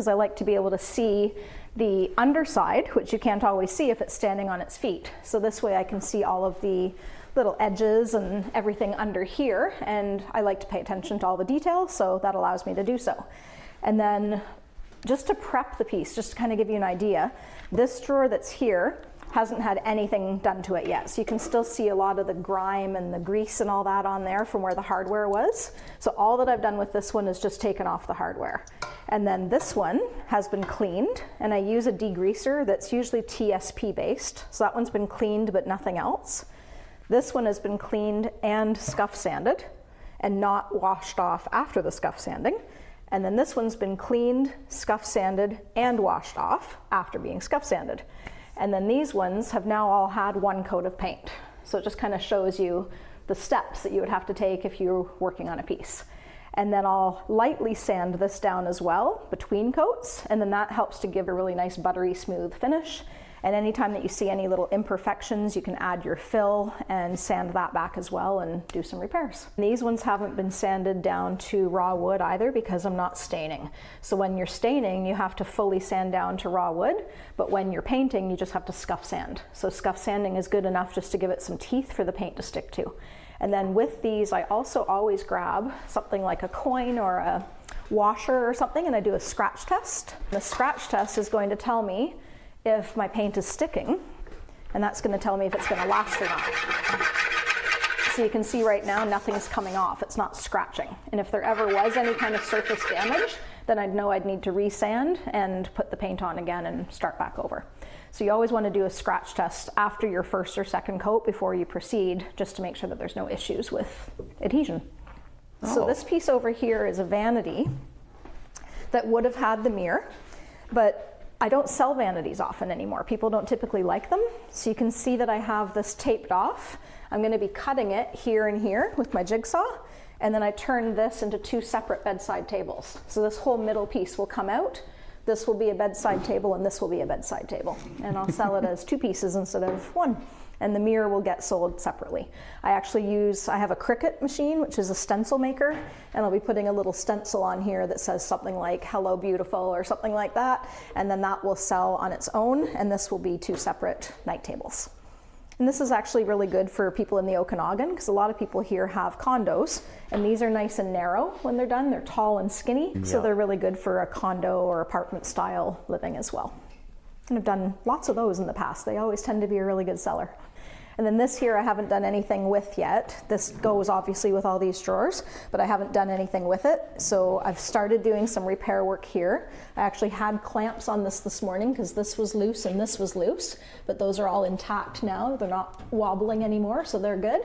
because I like to be able to see the underside, which you can't always see if it's standing on its feet. So this way I can see all of the little edges and everything under here, and I like to pay attention to all the details, so that allows me to do so. And then just to prep the piece, just to kind of give you an idea, this drawer that's here hasn't had anything done to it yet. So you can still see a lot of the grime and the grease and all that on there from where the hardware was. So all that I've done with this one is just taken off the hardware. And then this one has been cleaned, and I use a degreaser that's usually TSP based. So that one's been cleaned, but nothing else. This one has been cleaned and scuff sanded and not washed off after the scuff sanding. And then this one's been cleaned, scuff sanded, and washed off after being scuff sanded. And then these ones have now all had one coat of paint. So it just kind of shows you the steps that you would have to take if you're working on a piece. And then I'll lightly sand this down as well between coats, and then that helps to give a really nice buttery smooth finish. And anytime that you see any little imperfections, you can add your fill and sand that back as well and do some repairs. And these ones haven't been sanded down to raw wood either because I'm not staining. So when you're staining, you have to fully sand down to raw wood, but when you're painting, you just have to scuff sand. So scuff sanding is good enough just to give it some teeth for the paint to stick to. And then with these, I also always grab something like a coin or a washer or something, and I do a scratch test. The scratch test is going to tell me if my paint is sticking, and that's going to tell me if it's going to last or not. So you can see right now nothing's coming off, it's not scratching. And if there ever was any kind of surface damage, then I'd know I'd need to resand and put the paint on again and start back over. So you always want to do a scratch test after your first or second coat before you proceed, just to make sure that there's no issues with adhesion. Oh. So this piece over here is a vanity that would have had the mirror, but I don't sell vanities often anymore. People don't typically like them. So you can see that I have this taped off. I'm going to be cutting it here and here with my jigsaw, and then I turn this into two separate bedside tables. So this whole middle piece will come out. This will be a bedside table, and this will be a bedside table. And I'll sell it as two pieces instead of one. And the mirror will get sold separately. I have a Cricut machine, which is a stencil maker, and I'll be putting a little stencil on here that says something like "Hello Beautiful" or something like that, and then that will sell on its own, and this will be two separate night tables. And this is actually really good for people in the Okanagan, because a lot of people here have condos, and these are nice and narrow when they're done. They're tall and skinny, so they're really good for a condo or apartment style living as well. And I've done lots of those in the past. They always tend to be a really good seller. And then this here I haven't done anything with yet. This goes obviously with all these drawers, but I haven't done anything with it. So I've started doing some repair work here. I actually had clamps on this morning because this was loose and this was loose, but those are all intact now. They're not wobbling anymore, so they're good.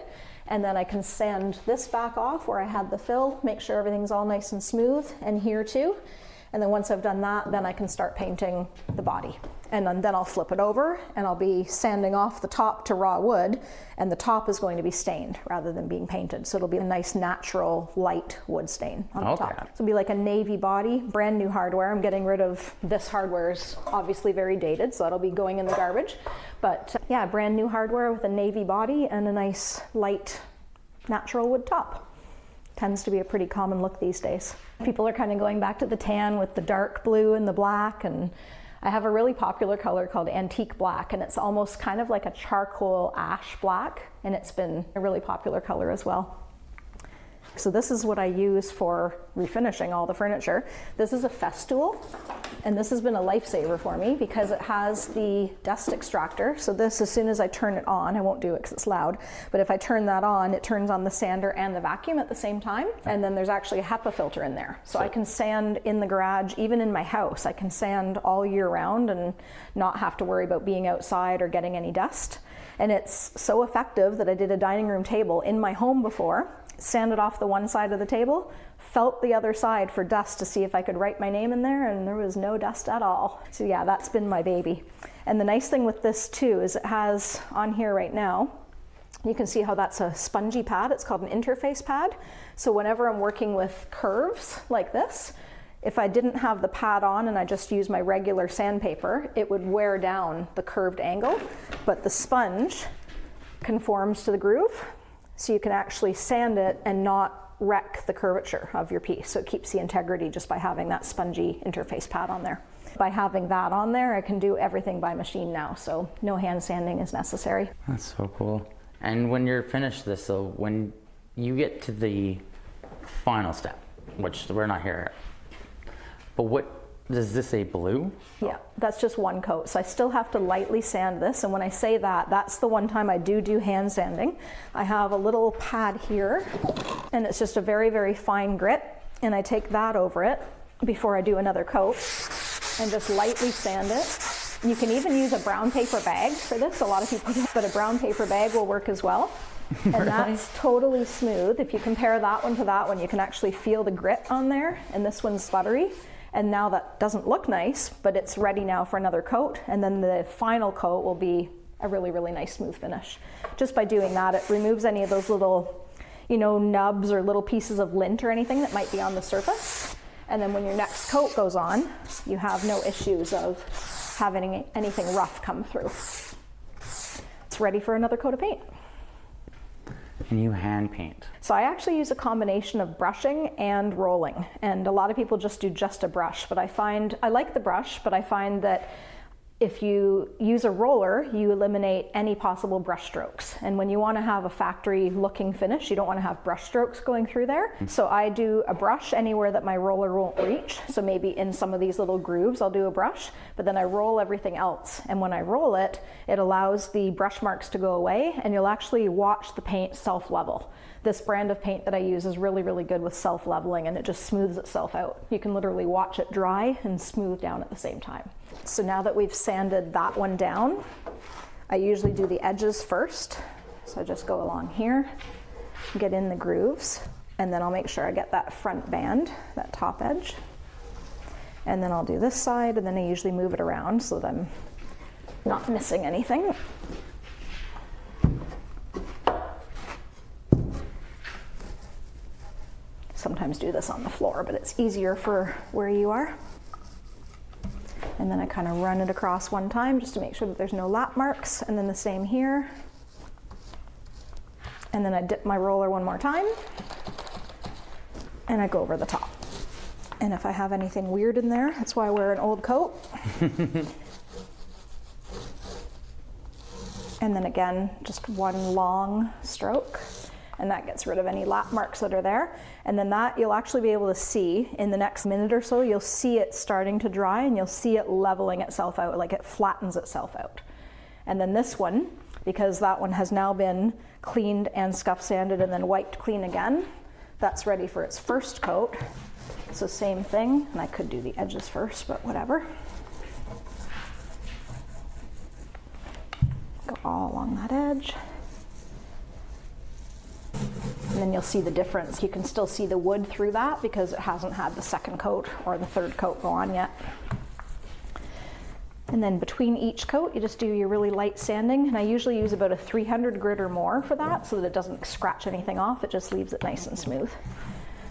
And then I can sand this back off where I had the fill, make sure everything's all nice and smooth, and here too. And then once I've done that, then I can start painting the body. And then I'll flip it over and I'll be sanding off the top to raw wood, and the top is going to be stained rather than being painted. So it'll be a nice natural light wood stain on the top. So it'll be like a navy body, brand new hardware. I'm getting rid of this hardware is obviously very dated, so that'll be going in the garbage. But yeah, brand new hardware with a navy body and a nice light natural wood top. Tends to be a pretty common look these days. People are kind of going back to the tan with the dark blue and the black, and I have a really popular color called antique black, and it's almost kind of like a charcoal ash black, and it's been a really popular color as well. So this is what I use for refinishing all the furniture. This is a Festool, and this has been a lifesaver for me because it has the dust extractor. So this, as soon as I turn it on, I won't do it because it's loud, but if I turn that on, it turns on the sander and the vacuum at the same time. And then there's actually a HEPA filter in there. So I can sand in the garage, even in my house. I can sand all year round and not have to worry about being outside or getting any dust. And it's so effective that I did a dining room table in my home before, sanded off the one side of the table, felt the other side for dust to see if I could write my name in there, and there was no dust at all. So yeah, that's been my baby. And the nice thing with this too is it has on here right now, you can see how that's a spongy pad. It's called an interface pad. So whenever I'm working with curves like this, if I didn't have the pad on and I just used my regular sandpaper, it would wear down the curved angle, but the sponge conforms to the groove. So you can actually sand it and not wreck the curvature of your piece. So it keeps the integrity just by having that spongy interface pad on there. By having that on there, I can do everything by machine now, so no hand sanding is necessary. That's so cool. And when you're finished this, so when you get to the final step, which we're not here yet, but what, is this a blue? Yeah, that's just one coat. So I still have to lightly sand this. And when I say that, that's the one time I do hand sanding. I have a little pad here, and it's just a very, very fine grit. And I take that over it before I do another coat and just lightly sand it. You can even use a brown paper bag for this. A lot of people do, but a brown paper bag will work as well. And really? That's totally smooth. If you compare that one to that one, you can actually feel the grit on there, and this one's buttery. And now that doesn't look nice, but it's ready now for another coat. And then the final coat will be a really, really nice smooth finish. Just by doing that, it removes any of those little, nubs or little pieces of lint or anything that might be on the surface. And then when your next coat goes on, you have no issues of having anything rough come through. It's ready for another coat of paint. And you hand paint? So I actually use a combination of brushing and rolling. And a lot of people just do just a brush, but I like the brush, but I find that if you use a roller, you eliminate any possible brush strokes. And when you want to have a factory looking finish, you don't want to have brush strokes going through there. So I do a brush anywhere that my roller won't reach. So maybe in some of these little grooves, I'll do a brush, but then I roll everything else. And when I roll it, it allows the brush marks to go away, and you'll actually watch the paint self-level. This brand of paint that I use is really, really good with self-leveling, and it just smooths itself out. You can literally watch it dry and smooth down at the same time. So now that we've sanded that one down, I usually do the edges first. So I just go along here, get in the grooves, and then I'll make sure I get that front band, that top edge. And then I'll do this side, and then I usually move it around so that I'm not missing anything. Sometimes do this on the floor, but it's easier for where you are. And then I kind of run it across one time just to make sure that there's no lap marks, and then the same here. And then I dip my roller one more time, and I go over the top. And if I have anything weird in there, that's why I wear an old coat. And then again, just one long stroke, and that gets rid of any lap marks that are there. And then that you'll actually be able to see in the next minute or so, you'll see it starting to dry, and you'll see it leveling itself out, like it flattens itself out. And then this one, because that one has now been cleaned and scuff sanded and then wiped clean again, that's ready for its first coat. So same thing, and I could do the edges first, but whatever. Go all along that edge. And then you'll see the difference. You can still see the wood through that because it hasn't had the second coat or the third coat go on yet. And then between each coat, you just do your really light sanding. And I usually use about a 300 grit or more for that so that it doesn't scratch anything off. It just leaves it nice and smooth.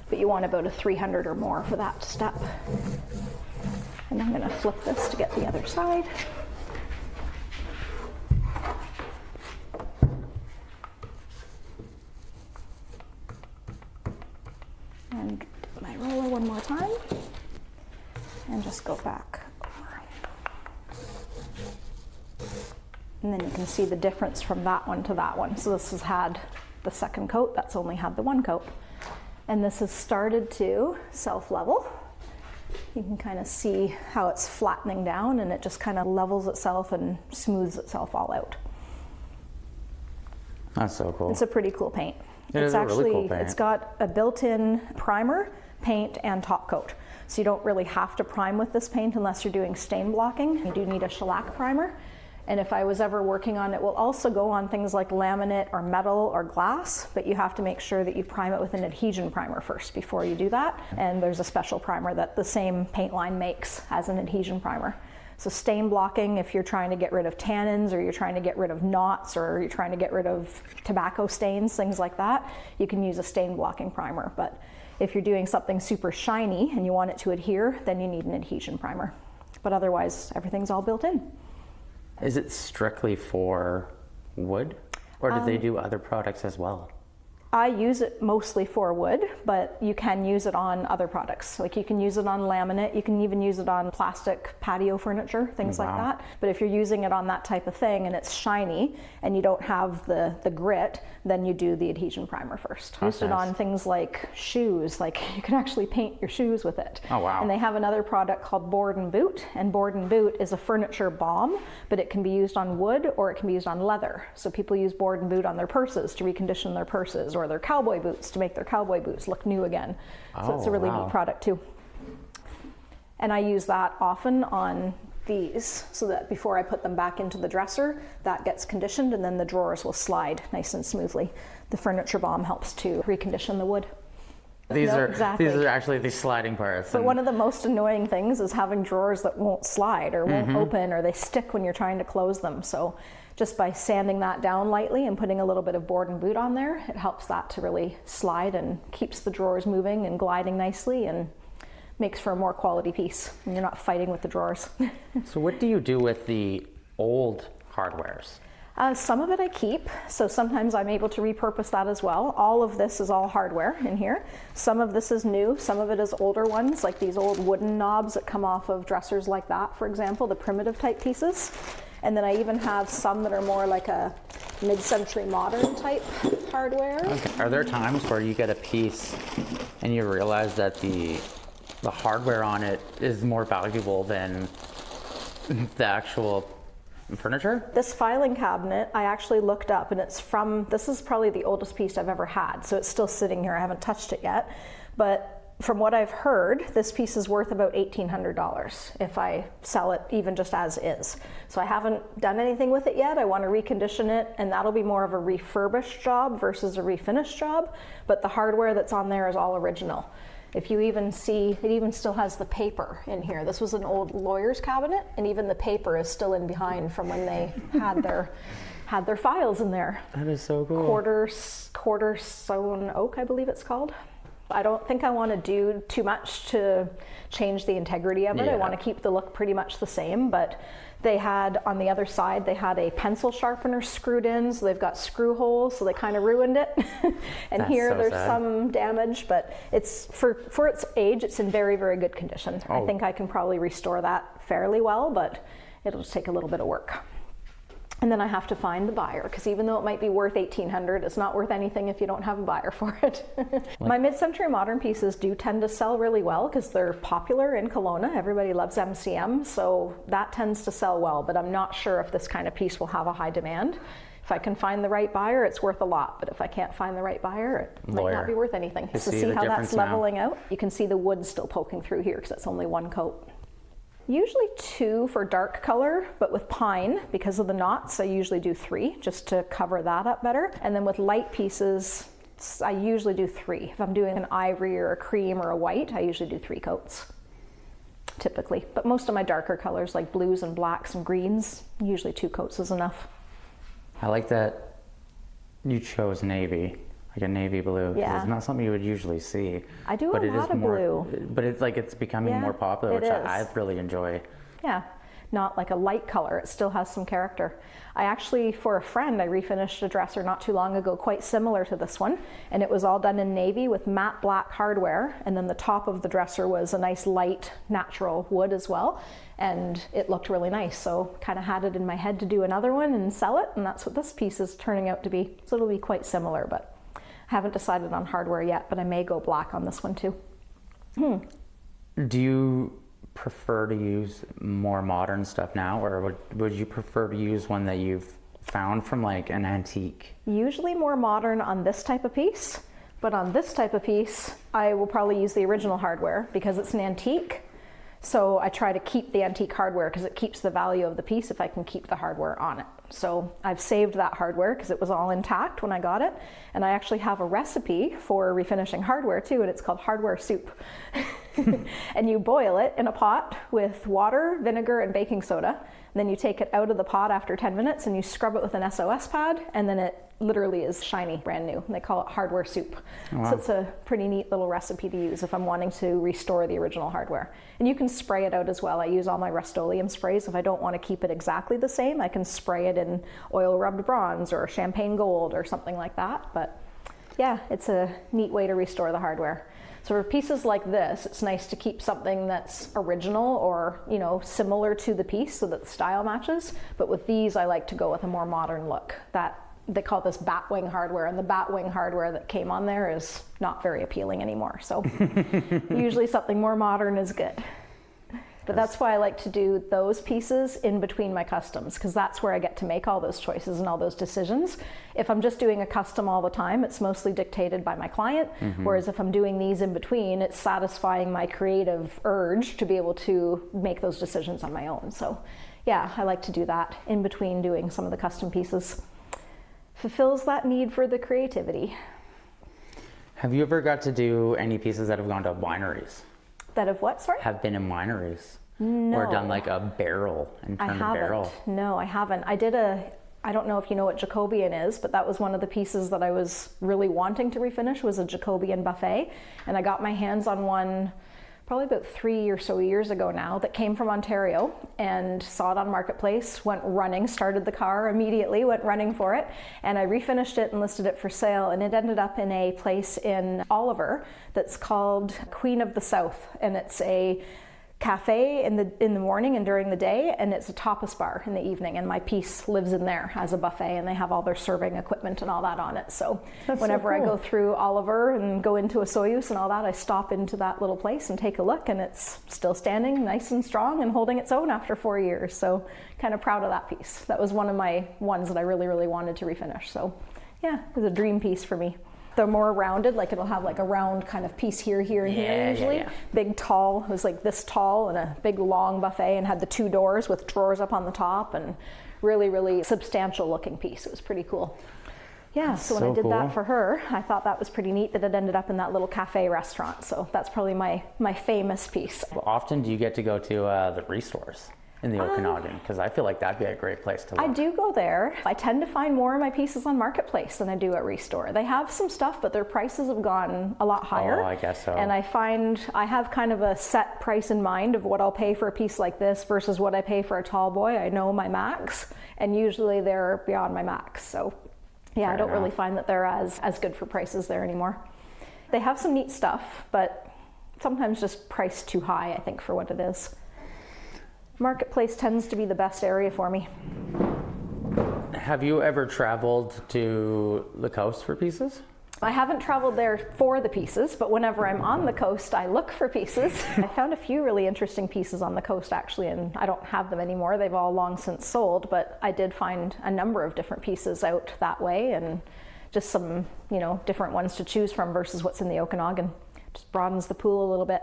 But you want about a 300 or more for that step. And I'm gonna flip this to get the other side. And dip my roller one more time, and just go back over. And then you can see the difference from that one to that one. So this has had the second coat, that's only had the one coat. And this has started to self-level. You can kind of see how it's flattening down, and it just kind of levels itself and smooths itself all out. That's so cool. It's a pretty cool paint. It's actually, really cool paint. It's got a built-in primer, paint, and top coat. So you don't really have to prime with this paint unless you're doing stain blocking. You do need a shellac primer. And if I was ever working on it, will also go on things like laminate or metal or glass, but you have to make sure that you prime it with an adhesion primer first before you do that. And there's a special primer that the same paint line makes as an adhesion primer. So stain blocking, if you're trying to get rid of tannins or you're trying to get rid of knots or you're trying to get rid of tobacco stains, things like that, you can use a stain blocking primer. But if you're doing something super shiny and you want it to adhere, then you need an adhesion primer. But otherwise, everything's all built in. Is it strictly for wood, or do they do other products as well? I use it mostly for wood, but you can use it on other products. Like you can use it on laminate, you can even use it on plastic patio furniture, things like that. But if you're using it on that type of thing and it's shiny and you don't have the grit, then you do the adhesion primer first. Used it on things like shoes, like you can actually paint your shoes with it. Oh wow. And they have another product called Board and Boot, and Board and Boot is a furniture balm, but it can be used on wood or it can be used on leather. So people use Board and Boot on their purses to recondition their purses, or their cowboy boots to make their cowboy boots look new again. So it's a really neat product too. And I use that often on these so that before I put them back into the dresser, that gets conditioned and then the drawers will slide nice and smoothly. The furniture balm helps to recondition the wood. These are actually the sliding parts. But one of the most annoying things is having drawers that won't slide or won't open, or they stick when you're trying to close them. So just by sanding that down lightly and putting a little bit of Board and Boot on there, it helps that to really slide and keeps the drawers moving and gliding nicely and makes for a more quality piece and you're not fighting with the drawers. So what do you do with the old hardwares? Some of it I keep, so sometimes I'm able to repurpose that as well. All of this is all hardware in here. Some of this is new, some of it is older ones, like these old wooden knobs that come off of dressers like that, for example, the primitive type pieces. And then I even have some that are more like a mid-century modern type hardware. Okay. Are there times where you get a piece and you realize that the hardware on it is more valuable than the actual furniture? This filing cabinet, I actually looked up, and this is probably the oldest piece I've ever had, so it's still sitting here. I haven't touched it yet. But from what I've heard, this piece is worth about $1,800 if I sell it even just as is. So I haven't done anything with it yet. I want to recondition it, and that'll be more of a refurbished job versus a refinished job. But the hardware that's on there is all original. If you even see, it even still has the paper in here. This was an old lawyer's cabinet, and even the paper is still in behind from when they had their files in there. That is so cool. Quarter sawn oak, I believe it's called. I don't think I want to do too much to change the integrity of it. Yeah. I want to keep the look pretty much the same, but they had, on the other side, they had a pencil sharpener screwed in, so they've got screw holes, so they kind of ruined it. And That's here so there's sad. some damage, but it's for its age, it's in very, very good condition. I think I can probably restore that fairly well, but it'll just take a little bit of work. And then I have to find the buyer, because even though it might be worth $1,800, it's not worth anything if you don't have a buyer for it. My mid-century modern pieces do tend to sell really well because they're popular in Kelowna. Everybody loves MCM, so that tends to sell well, but I'm not sure if this kind of piece will have a high demand. If I can find the right buyer, it's worth a lot, but if I can't find the right buyer, it might not be worth anything. So see how that's leveling out? You can see the wood still poking through here because it's only one coat. Usually 2 for dark color, but with pine, because of the knots, I usually do 3 just to cover that up better. And then with light pieces, I usually do 3. If I'm doing an ivory or a cream or a white, I usually do 3 coats, typically. But most of my darker colors, like blues and blacks and greens, usually 2 coats is enough. I like that you chose navy. Like a navy blue. Yeah. It's not something you would usually see. I do a lot of blue. But it's like it's becoming more popular, which I really enjoy. Yeah, not like a light color. It still has some character. I actually, for a friend, I refinished a dresser not too long ago, quite similar to this one. And it was all done in navy with matte black hardware. And then the top of the dresser was a nice light natural wood as well. And it looked really nice. So kind of had it in my head to do another one and sell it. And that's what this piece is turning out to be. So it'll be quite similar, but I haven't decided on hardware yet, but I may go black on this one too. Do you prefer to use more modern stuff now, or would you prefer to use one that you've found from like an antique? Usually more modern on this type of piece, but on this type of piece, I will probably use the original hardware because it's an antique. So I try to keep the antique hardware because it keeps the value of the piece if I can keep the hardware on it. So I've saved that hardware because it was all intact when I got it. And I actually have a recipe for refinishing hardware too, and it's called hardware soup. And you boil it in a pot with water, vinegar, and baking soda. And then you take it out of the pot after 10 minutes and you scrub it with an SOS pad, and then it literally is shiny, brand new. And they call it hardware soup. Oh, wow. So it's a pretty neat little recipe to use if I'm wanting to restore the original hardware. And you can spray it out as well. I use all my Rust-Oleum sprays. If I don't want to keep it exactly the same, I can spray it in oil rubbed bronze or champagne gold or something like that. But Yeah, it's a neat way to restore the hardware. So for pieces like this, it's nice to keep something that's original or, you know, similar to the piece so that the style matches. But with these, I like to go with a more modern look. That they call this batwing hardware, and the batwing hardware that came on there is not very appealing anymore. So usually something more modern is good. But that's why I like to do those pieces in between my customs, because that's where I get to make all those choices and all those decisions. If I'm just doing a custom all the time, it's mostly dictated by my client. Whereas if I'm doing these in between, it's satisfying my creative urge to be able to make those decisions on my own. So yeah, I like to do that in between doing some of the custom pieces. Fulfills that need for the creativity. Have you ever got to do any pieces that have gone to wineries? That of what, sorry? Have been in wineries? No. Or done like a barrel and turned a barrel? No, I haven't. I don't know if you know what Jacobian is, but that was one of the pieces that I was really wanting to refinish, was a Jacobian buffet. And I got my hands on one probably about 3 or so years ago now, that came from Ontario, and saw it on Marketplace, went running, started the car immediately, went running for it, and I refinished it and listed it for sale, and it ended up in a place in Oliver that's called Queen of the South, and it's a cafe in the morning and during the day, and it's a tapas bar in the evening, and my piece lives in there as a buffet, and they have all their serving equipment and all that on it. So whenever I go through Oliver and go into a Soyuz and all that, I stop into that little place and take a look, and it's still standing nice and strong and holding its own after 4 years. So kind of proud of that piece. That was one of my ones that I really, really wanted to refinish. So yeah, it was a dream piece for me. They're more rounded, like it'll have like a round kind of piece here, and here usually. Big, tall, it was like this tall, and a big long buffet, and had the 2 doors with drawers up on the top, and really, really substantial looking piece. It was pretty cool. Yeah, so when I did that for her, I thought that was pretty neat that it ended up in that little cafe restaurant. So that's probably my famous piece. Well, often do you get to go to the restores in the Okanagan? Because I feel like that'd be a great place to look. I do go there. I tend to find more of my pieces on Marketplace than I do at Restore. They have some stuff, but their prices have gone a lot higher. Oh, I guess so. And I find I have kind of a set price in mind of what I'll pay for a piece like this versus what I pay for a tall boy. I know my max, and usually they're beyond my max. So yeah, I don't really find that they're as good for prices there anymore. They have some neat stuff, but sometimes just priced too high, I think, for what it is. Marketplace tends to be the best area for me. Have you ever traveled to the coast for pieces? I haven't traveled there for the pieces, but whenever I'm on the coast, I look for pieces. I found a few really interesting pieces on the coast, actually, and I don't have them anymore. They've all long since sold, but I did find a number of different pieces out that way, and just some, you know, different ones to choose from versus what's in the Okanagan. Just broadens the pool a little bit.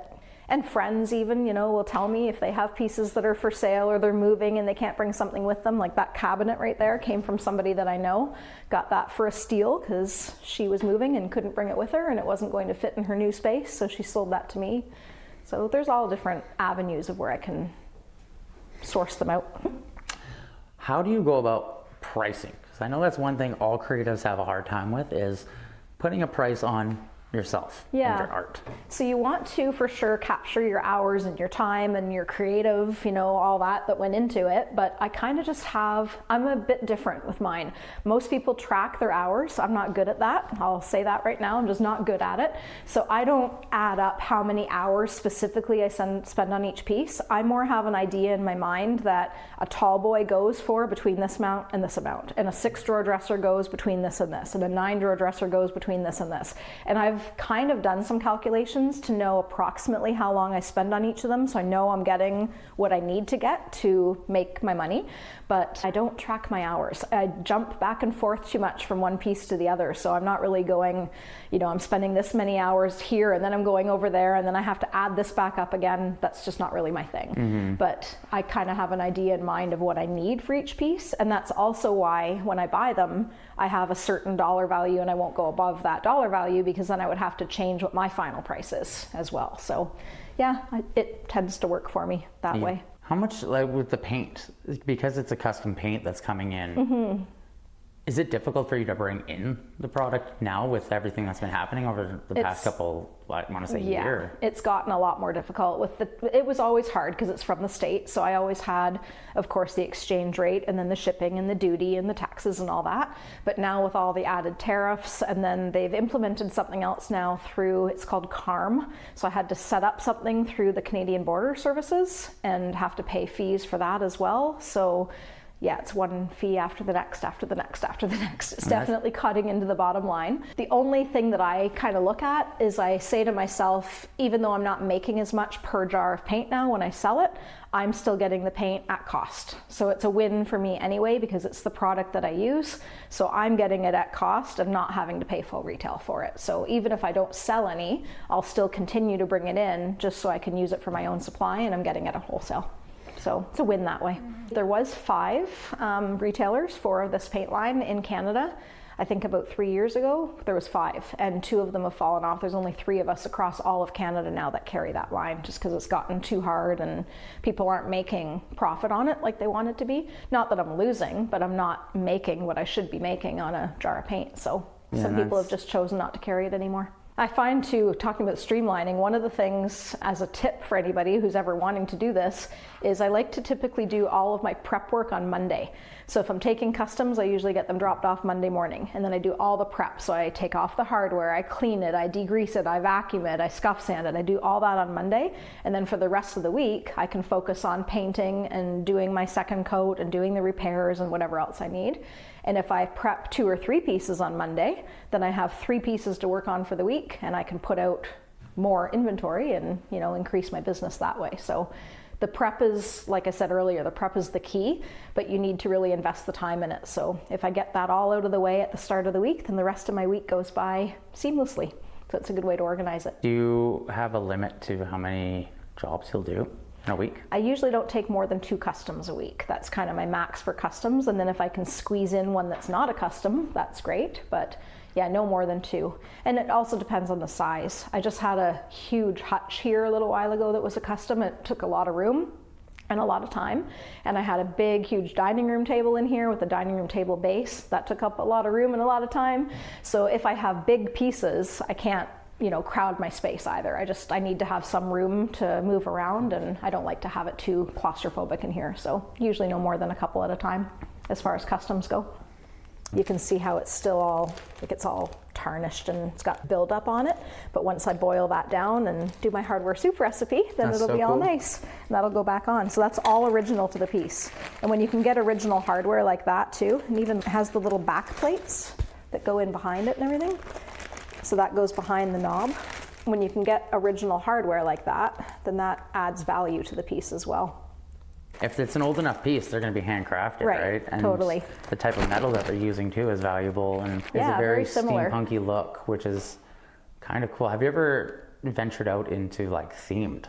And friends even, you know, will tell me if they have pieces that are for sale or they're moving and they can't bring something with them. Like that cabinet right there came from somebody that I know. Got that for a steal because she was moving and couldn't bring it with her, and it wasn't going to fit in her new space, so she sold that to me. So there's all different avenues of where I can source them out. How do you go about pricing? Because I know that's one thing all creatives have a hard time with, is putting a price on yourself and your art. So you want to for sure capture your hours and your time and your creative, you know, all that went into it. But I kind of just I'm a bit different with mine. Most people track their hours. I'm not good at that. I'll say that right now. I'm just not good at it. So I don't add up how many hours specifically I spend on each piece. I more have an idea in my mind that a tall boy goes for between this amount and this amount, and a 6-drawer dresser goes between this and this, and a 9-drawer dresser goes between this and this. And I've kind of done some calculations to know approximately how long I spend on each of them, so I know I'm getting what I need to get to make my money, but I don't track my hours. I jump back and forth too much from one piece to the other, so I'm not really going, you know, I'm spending this many hours here and then I'm going over there and then I have to add this back up again. That's just not really my thing. But I kind of have an idea in mind of what I need for each piece, and that's also why when I buy them, I have a certain dollar value and I won't go above that dollar value, because then I would have to change what my final price is as well. So yeah, it tends to work for me that way. How much, like with the paint, because it's a custom paint that's coming in, Is it difficult for you to bring in the product now with everything that's been happening over the past couple, I want to say year? It's gotten a lot more difficult. It was always hard because it's from the States. So I always had, of course, the exchange rate and then the shipping and the duty and the taxes and all that. But now with all the added tariffs, and then they've implemented something else now through, it's called CARM. So I had to set up something through the Canadian Border Services and have to pay fees for that as well. So yeah, it's one fee after the next, after the next, after the next. It's definitely cutting into the bottom line. The only thing that I kind of look at is I say to myself, even though I'm not making as much per jar of paint now when I sell it, I'm still getting the paint at cost. So it's a win for me anyway, because it's the product that I use. So I'm getting it at cost and not having to pay full retail for it. So even if I don't sell any, I'll still continue to bring it in just so I can use it for my own supply, and I'm getting it at wholesale. So it's a win that way. There was 5 retailers for this paint line in Canada. I think about 3 years ago, there was 5, and 2 of them have fallen off. There's only 3 of us across all of Canada now that carry that line, just because it's gotten too hard and people aren't making profit on it like they want it to be. Not that I'm losing, but I'm not making what I should be making on a jar of paint. So some people have just chosen not to carry it anymore. I find too, talking about streamlining, one of the things as a tip for anybody who's ever wanting to do this is I like to typically do all of my prep work on Monday. So if I'm taking customs, I usually get them dropped off Monday morning, and then I do all the prep. So I take off the hardware, I clean it, I degrease it, I vacuum it, I scuff sand it, I do all that on Monday. And then for the rest of the week, I can focus on painting and doing my second coat and doing the repairs and whatever else I need. And if I prep 2 or 3 pieces on Monday, then I have 3 pieces to work on for the week, and I can put out more inventory and, you know, increase my business that way. So the prep is, like I said earlier, the prep is the key, but you need to really invest the time in it. So if I get that all out of the way at the start of the week, then the rest of my week goes by seamlessly. So it's a good way to organize it. Do you have a limit to how many jobs you'll do in a week? I usually don't take more than 2 customs a week. That's kind of my max for customs. And then if I can squeeze in one that's not a custom, that's great. But yeah, no more than 2. And it also depends on the size. I just had a huge hutch here a little while ago that was a custom. It took a lot of room and a lot of time. And I had a big, huge dining room table in here with a dining room table base. That took up a lot of room and a lot of time. So if I have big pieces, I can't, you know, crowd my space either. I need to have some room to move around, and I don't like to have it too claustrophobic in here. So usually no more than a couple at a time as far as customs go. You can see how it's still all, like it's all tarnished and it's got buildup on it. But once I boil that down and do my hardware soup recipe, then it'll be all nice. And that'll go back on. So that's all original to the piece. And when you can get original hardware like that too, and even has the little back plates that go in behind it and everything. So that goes behind the knob. When you can get original hardware like that, then that adds value to the piece as well. If it's an old enough piece, they're going to be handcrafted, right? And totally. The type of metal that they're using too is valuable, and is a very steampunky look, which is kind of cool. Have you ever ventured out into like themed?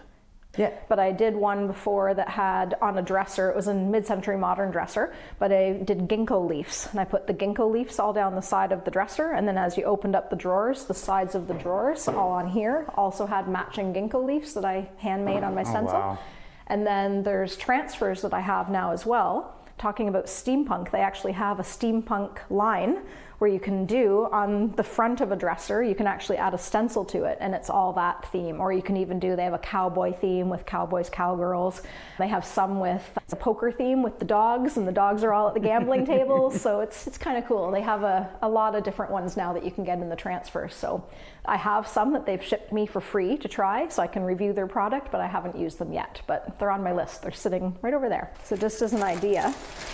Yeah. But I did one before that had on a dresser, it was a mid-century modern dresser, but I did ginkgo leaves, and I put the ginkgo leaves all down the side of the dresser, and then as you opened up the drawers, the sides of the drawers all on here also had matching ginkgo leaves that I handmade on my stencil. Wow. And then there's transfers that I have now as well. Talking about steampunk, they actually have a steampunk line where you can do on the front of a dresser, you can actually add a stencil to it and it's all that theme. Or you can even do, they have a cowboy theme with cowboys, cowgirls. They have some with a poker theme with the dogs, and the dogs are all at the gambling tables. So it's kind of cool. They have a lot of different ones now that you can get in the transfer. So I have some that they've shipped me for free to try so I can review their product, but I haven't used them yet. But they're on my list. They're sitting right over there. So just as an idea,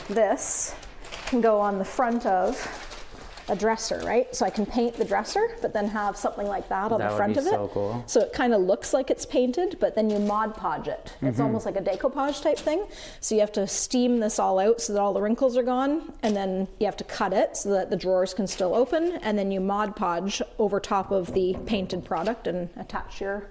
this can go on the front of a dresser, right? So I can paint the dresser, but then have something like that on the front of it. So cool. So it kind of looks like it's painted, but then you Mod Podge it. It's almost like a decoupage type thing. So you have to steam this all out so that all the wrinkles are gone, and then you have to cut it so that the drawers can still open, and then you Mod Podge over top of the painted product and attach your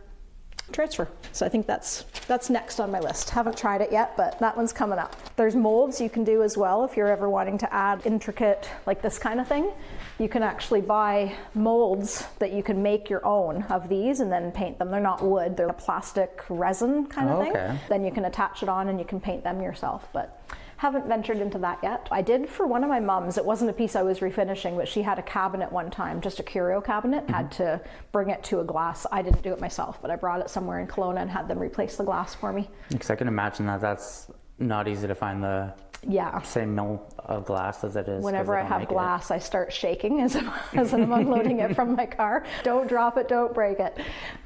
transfer. So I think that's next on my list. Haven't tried it yet, but that one's coming up. There's molds you can do as well if you're ever wanting to add intricate, like this kind of thing. You can actually buy molds that you can make your own of these and then paint them. They're not wood, they're a plastic resin kind of thing. Then you can attach it on and you can paint them yourself. But haven't ventured into that yet. I did for one of my mums. It wasn't a piece I was refinishing, but she had a cabinet one time, just a curio cabinet, had to bring it to a glass. I didn't do it myself, but I brought it somewhere in Kelowna and had them replace the glass for me. Because I can imagine that that's not easy to find the same mill of glass as it is. Whenever I have glass, I start shaking as I'm unloading it from my car. Don't drop it, don't break it.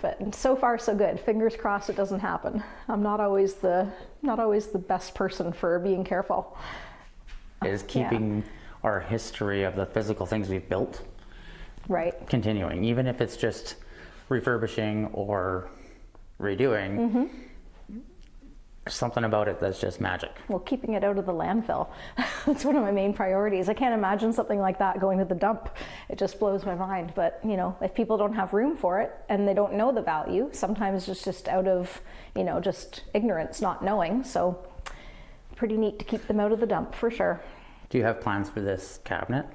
But so far so good. Fingers crossed it doesn't happen. I'm not always the best person for being careful. It is keeping our history of the physical things we've built continuing, even if it's just refurbishing or redoing. Something about it that's just magic. Well, keeping it out of the landfill. That's one of my main priorities. I can't imagine something like that going to the dump. It just blows my mind. But, you know, if people don't have room for it and they don't know the value, sometimes it's just out of, you know, just ignorance, not knowing. So pretty neat to keep them out of the dump for sure. Do you have plans for this cabinet?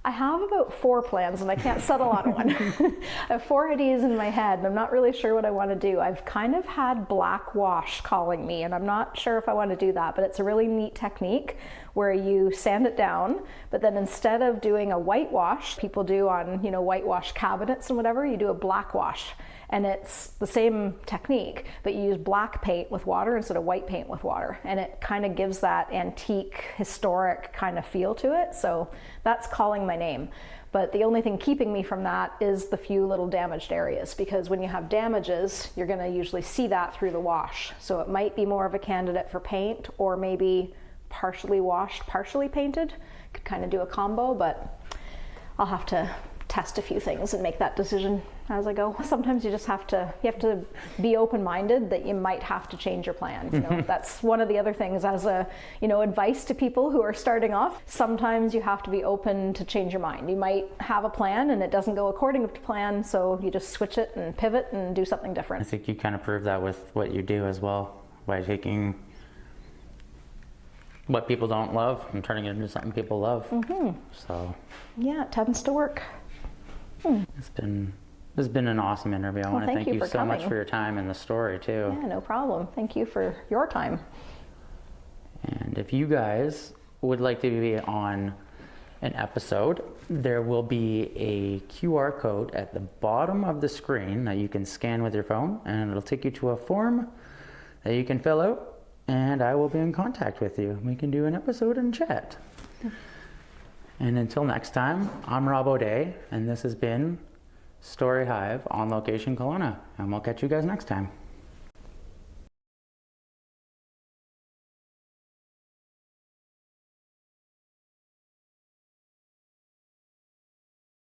I have about 4 plans and I can't settle on one. I have 4 ideas in my head and I'm not really sure what I want to do. I've kind of had black wash calling me and I'm not sure if I want to do that, but it's a really neat technique where you sand it down, but then instead of doing a whitewash, people do on, you know, whitewash cabinets and whatever, you do a black wash. And it's the same technique, but you use black paint with water instead of white paint with water. And it kind of gives that antique, historic kind of feel to it. So that's calling my name. But the only thing keeping me from that is the few little damaged areas, because when you have damages, you're gonna usually see that through the wash. So it might be more of a candidate for paint, or maybe partially washed, partially painted. Could kind of do a combo, but I'll have to test a few things and make that decision as I go. Sometimes you have to be open-minded that you might have to change your plan. You know, that's one of the other things as a, you know, advice to people who are starting off. Sometimes you have to be open to change your mind. You might have a plan and it doesn't go according to plan, so you just switch it and pivot and do something different. I think you kind of prove that with what you do as well, by taking what people don't love and turning it into something people love. So yeah, it tends to work. This has been an awesome interview. I want to thank you so much for your time and the story too. Yeah, no problem. Thank you for your time. And if you guys would like to be on an episode, there will be a QR code at the bottom of the screen that you can scan with your phone, and it'll take you to a form that you can fill out, and I will be in contact with you. We can do an episode and chat. And until next time, I'm Rob O'Day, and this has been Story Hive on Location Kelowna, and we'll catch you guys next time.